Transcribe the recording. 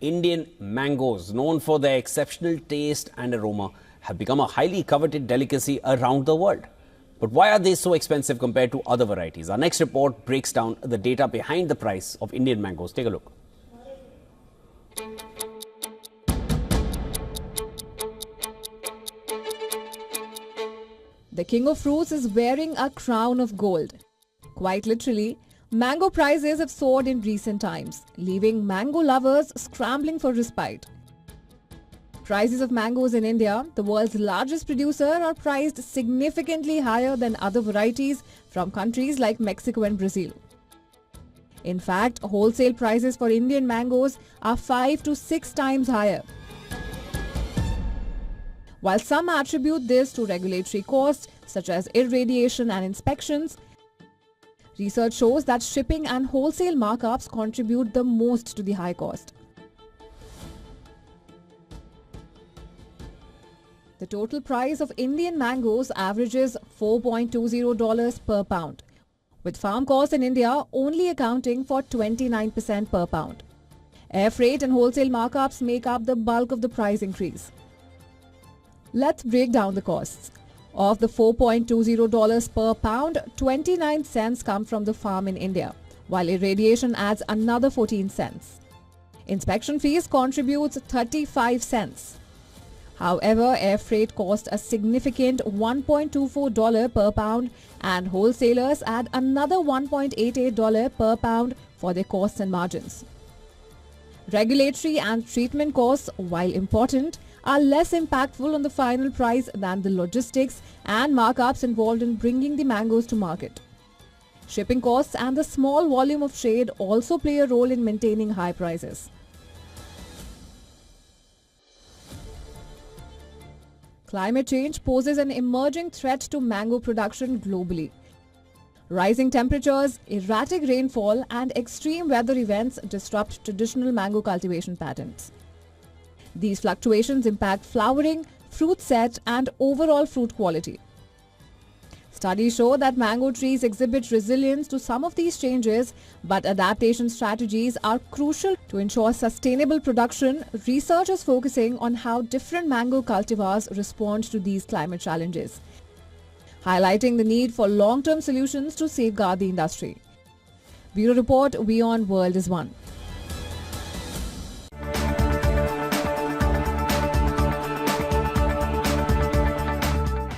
Indian mangoes, known for their exceptional taste and aroma, have become a highly coveted delicacy around the world. But why are they so expensive compared to other varieties? Our next report breaks down the data behind the price of Indian mangoes. Take a look. The king of fruits is wearing a crown of gold. Quite literally, mango prices have soared in recent times, leaving mango lovers scrambling for respite. Prices of mangoes in India, the world's largest producer, are priced significantly higher than other varieties from countries like Mexico and Brazil. In fact, wholesale prices for Indian mangoes are 5 to 6 times higher. While some attribute this to regulatory costs such as irradiation and inspections, research shows that shipping and wholesale markups contribute the most to the high cost. The total price of Indian mangoes averages $4.20 per pound, with farm costs in India only accounting for 29% per pound. Air freight and wholesale markups make up the bulk of the price increase. Let's break down the costs. Of the $4.20 per pound, 29 cents come from the farm in India, while irradiation adds another 14 cents. Inspection fees contributes 35 cents. However, air freight costs a significant $1.24 per pound and wholesalers add another $1.88 per pound for their costs and margins. Regulatory and treatment costs, while important, are less impactful on the final price than the logistics and markups involved in bringing the mangoes to market. Shipping costs and the small volume of trade also play a role in maintaining high prices. Climate change poses an emerging threat to mango production globally. Rising temperatures, erratic rainfall, and extreme weather events disrupt traditional mango cultivation patterns. These fluctuations impact flowering, fruit set, and overall fruit quality. Studies show that mango trees exhibit resilience to some of these changes, but adaptation strategies are crucial to ensure sustainable production. Research is focusing on how different mango cultivars respond to these climate challenges, highlighting the need for long-term solutions to safeguard the industry. Bureau Report, WION World is One.